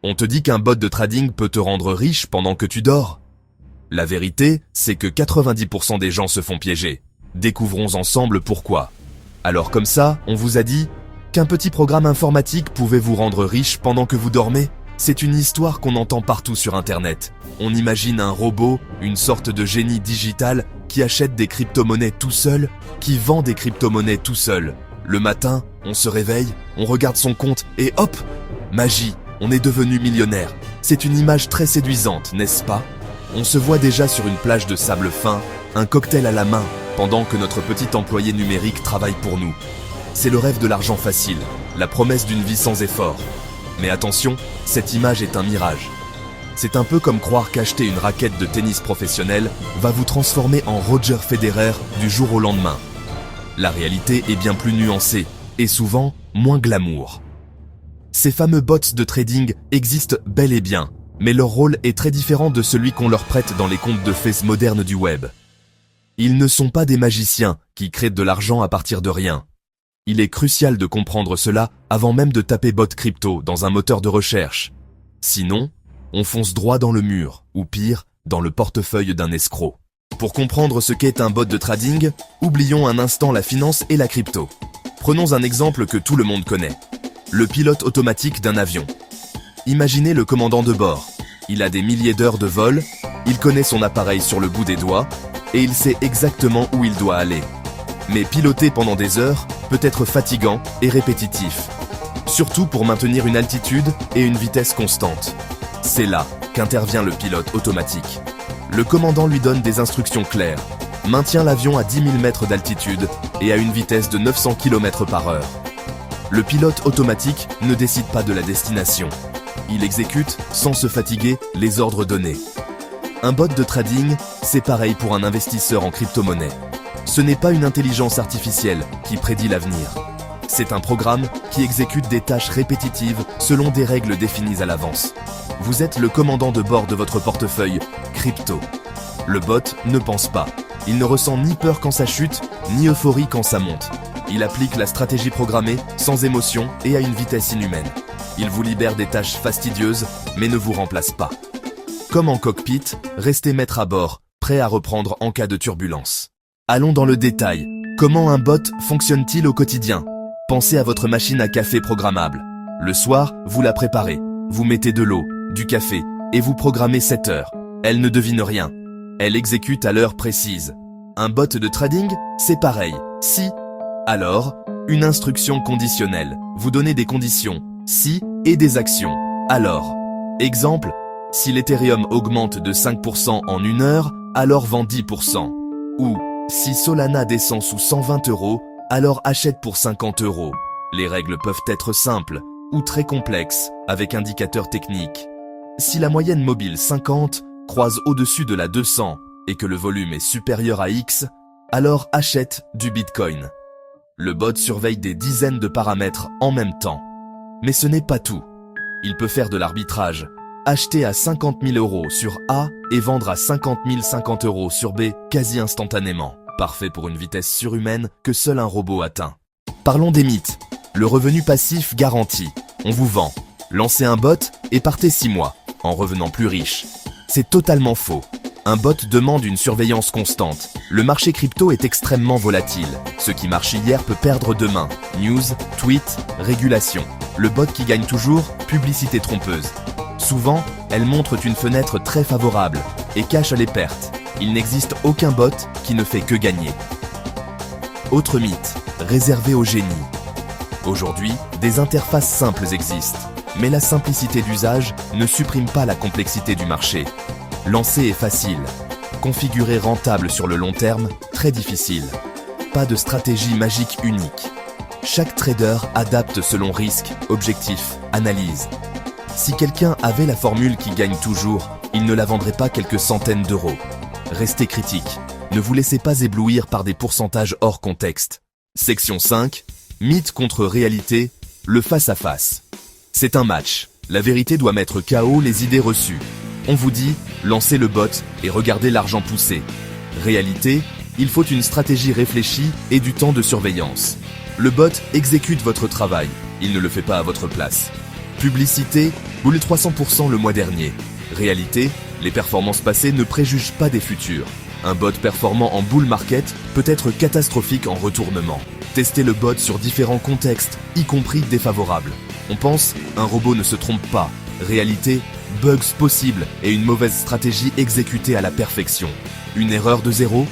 On te dit qu'un bot de trading peut te rendre riche pendant que tu dors. La vérité, c'est que 90% des gens se font piéger. Découvrons ensemble pourquoi. Alors comme ça, on vous a dit qu'un petit programme informatique pouvait vous rendre riche pendant que vous dormez. C'est une histoire qu'on entend partout sur Internet. On imagine un robot, une sorte de génie digital qui achète des crypto-monnaies tout seul, qui vend des crypto-monnaies tout seul. Le matin, on se réveille, on regarde son compte et hop, magie, on est devenu millionnaire. C'est une image très séduisante, n'est-ce pas? On se voit déjà sur une plage de sable fin, un cocktail à la main, pendant que notre petit employé numérique travaille pour nous. C'est le rêve de l'argent facile, la promesse d'une vie sans effort. Mais attention, cette image est un mirage. C'est un peu comme croire qu'acheter une raquette de tennis professionnelle va vous transformer en Roger Federer du jour au lendemain. La réalité est bien plus nuancée, et souvent moins glamour. Ces fameux bots de trading existent bel et bien, mais leur rôle est très différent de celui qu'on leur prête dans les contes de fées modernes du web. Ils ne sont pas des magiciens qui créent de l'argent à partir de rien. Il est crucial de comprendre cela avant même de taper bot crypto dans un moteur de recherche. Sinon, on fonce droit dans le mur, ou pire, dans le portefeuille d'un escroc. Pour comprendre ce qu'est un bot de trading, oublions un instant la finance et la crypto. Prenons un exemple que tout le monde connaît. Le pilote automatique d'un avion. Imaginez le commandant de bord. Il a des milliers d'heures de vol, il connaît son appareil sur le bout des doigts, et il sait exactement où il doit aller. Mais piloter pendant des heures peut être fatigant et répétitif, surtout pour maintenir une altitude et une vitesse constante. C'est là qu'intervient le pilote automatique. Le commandant lui donne des instructions claires, maintient l'avion à 10 000 mètres d'altitude et à une vitesse de 900 km/h. Le pilote automatique ne décide pas de la destination. Il exécute, sans se fatiguer, les ordres donnés. Un bot de trading, c'est pareil pour un investisseur en crypto-monnaie. Ce n'est pas une intelligence artificielle qui prédit l'avenir. C'est un programme qui exécute des tâches répétitives selon des règles définies à l'avance. Vous êtes le commandant de bord de votre portefeuille crypto. Le bot ne pense pas. Il ne ressent ni peur quand ça chute, ni euphorie quand ça monte. Il applique la stratégie programmée sans émotion et à une vitesse inhumaine. Il vous libère des tâches fastidieuses, mais ne vous remplace pas. Comme en cockpit, restez maître à bord, prêt à reprendre en cas de turbulence. Allons dans le détail. Comment un bot fonctionne-t-il au quotidien? Pensez à votre machine à café programmable. Le soir, vous la préparez. Vous mettez de l'eau, du café, et vous programmez 7 heures. Elle ne devine rien. Elle exécute à l'heure précise. Un bot de trading, c'est pareil. Si, alors, une instruction conditionnelle. Vous donnez des conditions, si, et des actions. Alors, exemple, si l'Ethereum augmente de 5% en 1 heure, alors vend 10%. Ou, si Solana descend sous 120 €, alors achète pour 50 €. Les règles peuvent être simples ou très complexes, avec indicateurs techniques. Si la moyenne mobile 50 croise au-dessus de la 200 et que le volume est supérieur à X, alors achète du Bitcoin. Le bot surveille des dizaines de paramètres en même temps. Mais ce n'est pas tout. Il peut faire de l'arbitrage. Acheter à 50 000 € sur A et vendre à 50 050 € sur B quasi instantanément. Parfait pour une vitesse surhumaine que seul un robot atteint. Parlons des mythes. Le revenu passif garanti. On vous vend. Lancez un bot et partez 6 mois, en revenant plus riche. C'est totalement faux. Un bot demande une surveillance constante. Le marché crypto est extrêmement volatile. Ce qui marche hier peut perdre demain. News, tweet, régulation. Le bot qui gagne toujours, publicité trompeuse. Souvent, elles montrent une fenêtre très favorable et cachent les pertes. Il n'existe aucun bot qui ne fait que gagner. Autre mythe, réservé au génie. Aujourd'hui, des interfaces simples existent, mais la simplicité d'usage ne supprime pas la complexité du marché. Lancer est facile, configurer rentable sur le long terme, très difficile. Pas de stratégie magique unique. Chaque trader adapte selon risque, objectif, analyse. Si quelqu'un avait la formule qui gagne toujours, il ne la vendrait pas quelques centaines d'euros. Restez critique. Ne vous laissez pas éblouir par des pourcentages hors contexte. Section 5. Mythe contre réalité, le face-à-face. C'est un match. La vérité doit mettre KO les idées reçues. On vous dit, lancez le bot et regardez l'argent pousser. Réalité, il faut une stratégie réfléchie et du temps de surveillance. Le bot exécute votre travail. Il ne le fait pas à votre place. Publicité, boule 300% le mois dernier. Réalité, les performances passées ne préjugent pas des futures. Un bot performant en bull market peut être catastrophique en retournement. Testez le bot sur différents contextes, y compris défavorables. On pense, un robot ne se trompe pas. Réalité, bugs possibles et une mauvaise stratégie exécutée à la perfection. Une erreur de zéro,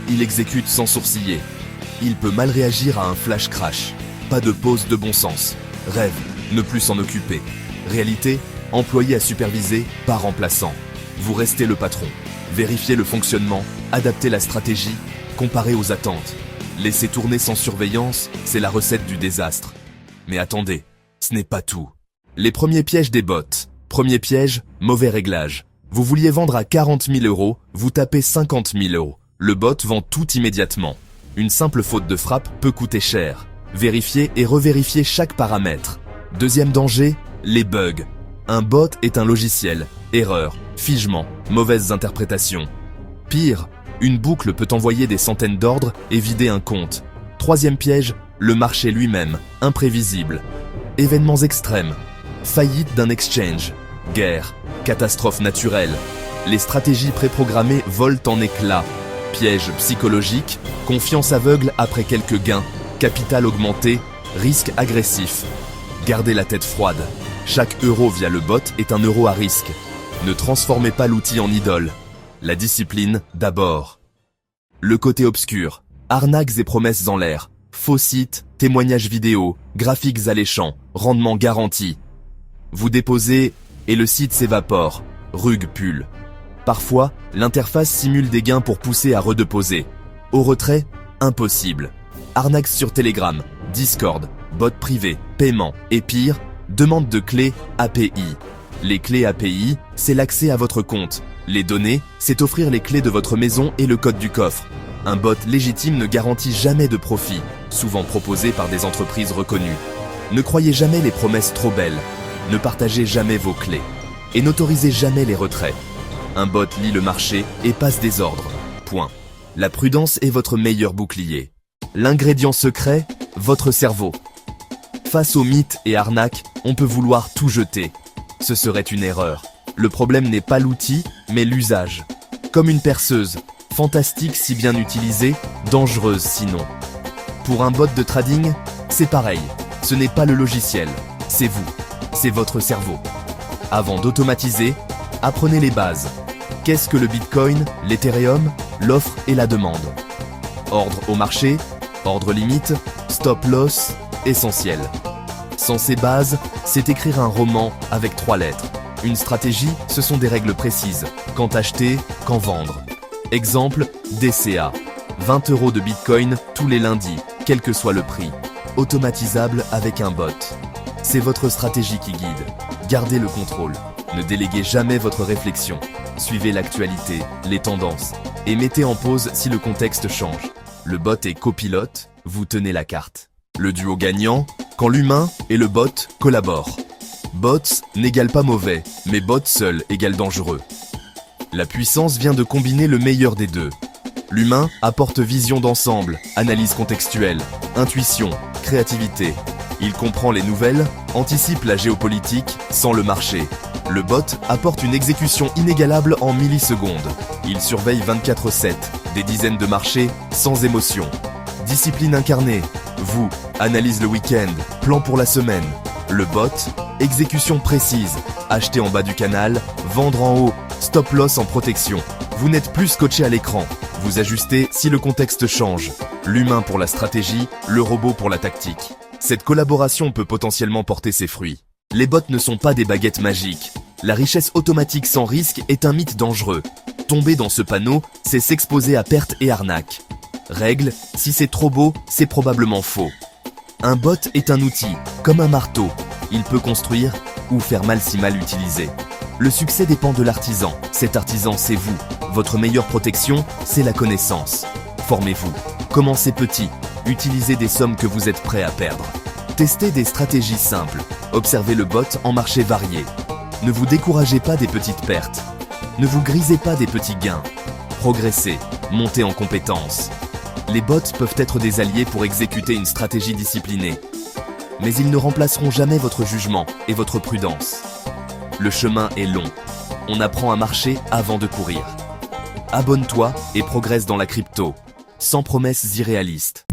il exécute sans sourciller. Il peut mal réagir à un flash crash. Pas de pause de bon sens. Rêve, ne plus s'en occuper. Réalité, employé à superviser, pas remplaçant. Vous restez le patron. Vérifiez le fonctionnement, adaptez la stratégie, comparez aux attentes. Laisser tourner sans surveillance, c'est la recette du désastre. Mais attendez, ce n'est pas tout. Les premiers pièges des bots. Premier piège, mauvais réglage. Vous vouliez vendre à 40 000 €, vous tapez 50 000 €. Le bot vend tout immédiatement. Une simple faute de frappe peut coûter cher. Vérifiez et revérifiez chaque paramètre. Deuxième danger, les bugs. Un bot est un logiciel. Erreur, figement, mauvaises interprétations. Pire, une boucle peut envoyer des centaines d'ordres et vider un compte. Troisième piège, le marché lui-même, imprévisible. Événements extrêmes. Faillite d'un exchange. Guerre. Catastrophe naturelle. Les stratégies préprogrammées volent en éclats. Piège psychologique. Confiance aveugle après quelques gains. Capital augmenté. Risque agressif. Gardez la tête froide. Chaque euro via le bot est un euro à risque. Ne transformez pas l'outil en idole. La discipline d'abord. Le côté obscur. Arnaques et promesses en l'air. Faux sites, témoignages vidéo, graphiques alléchants, rendement garanti. Vous déposez et le site s'évapore. Rug pull. Parfois, l'interface simule des gains pour pousser à redéposer. Au retrait, impossible. Arnaques sur Telegram, Discord, bot privé, paiement et pire, demande de clés API. Les clés API, c'est l'accès à votre compte. Les données, c'est offrir les clés de votre maison et le code du coffre. Un bot légitime ne garantit jamais de profit, souvent proposé par des entreprises reconnues. Ne croyez jamais les promesses trop belles. Ne partagez jamais vos clés. Et n'autorisez jamais les retraits. Un bot lit le marché et passe des ordres. Point. La prudence est votre meilleur bouclier. L'ingrédient secret, votre cerveau. Face aux mythes et arnaques, on peut vouloir tout jeter. Ce serait une erreur. Le problème n'est pas l'outil, mais l'usage. Comme une perceuse, fantastique si bien utilisée, dangereuse sinon. Pour un bot de trading, c'est pareil. Ce n'est pas le logiciel, c'est vous, c'est votre cerveau. Avant d'automatiser, apprenez les bases. Qu'est-ce que le Bitcoin, l'Ethereum, l'offre et la demande? Ordre au marché, ordre limite, stop loss, essentiel. Sans ces bases, c'est écrire un roman avec 3 lettres. Une stratégie, ce sont des règles précises. Quand acheter, quand vendre. Exemple, DCA. 20 € de Bitcoin tous les lundis, quel que soit le prix. Automatisable avec un bot. C'est votre stratégie qui guide. Gardez le contrôle. Ne déléguez jamais votre réflexion. Suivez l'actualité, les tendances. Et mettez en pause si le contexte change. Le bot est copilote, vous tenez la carte. Le duo gagnant, quand l'humain et le bot collaborent. Bots n'égale pas mauvais, mais bot seul égale dangereux. La puissance vient de combiner le meilleur des deux. L'humain apporte vision d'ensemble, analyse contextuelle, intuition, créativité. Il comprend les nouvelles, anticipe la géopolitique sans le marché. Le bot apporte une exécution inégalable en millisecondes. Il surveille 24/7, des dizaines de marchés sans émotion. Discipline incarnée, vous, analyse le week-end, plan pour la semaine. Le bot, exécution précise, acheter en bas du canal, vendre en haut, stop loss en protection. Vous n'êtes plus scotché à l'écran, vous ajustez si le contexte change. L'humain pour la stratégie, le robot pour la tactique. Cette collaboration peut potentiellement porter ses fruits. Les bots ne sont pas des baguettes magiques. La richesse automatique sans risque est un mythe dangereux. Tomber dans ce panneau, c'est s'exposer à pertes et arnaques. Règle, si c'est trop beau, c'est probablement faux. Un bot est un outil, comme un marteau. Il peut construire ou faire mal si mal utilisé. Le succès dépend de l'artisan. Cet artisan, c'est vous. Votre meilleure protection, c'est la connaissance. Formez-vous. Commencez petit. Utilisez des sommes que vous êtes prêt à perdre. Testez des stratégies simples. Observez le bot en marché varié. Ne vous découragez pas des petites pertes. Ne vous grisez pas des petits gains. Progressez. Montez en compétences. Les bots peuvent être des alliés pour exécuter une stratégie disciplinée. Mais ils ne remplaceront jamais votre jugement et votre prudence. Le chemin est long. On apprend à marcher avant de courir. Abonne-toi et progresse dans la crypto, sans promesses irréalistes.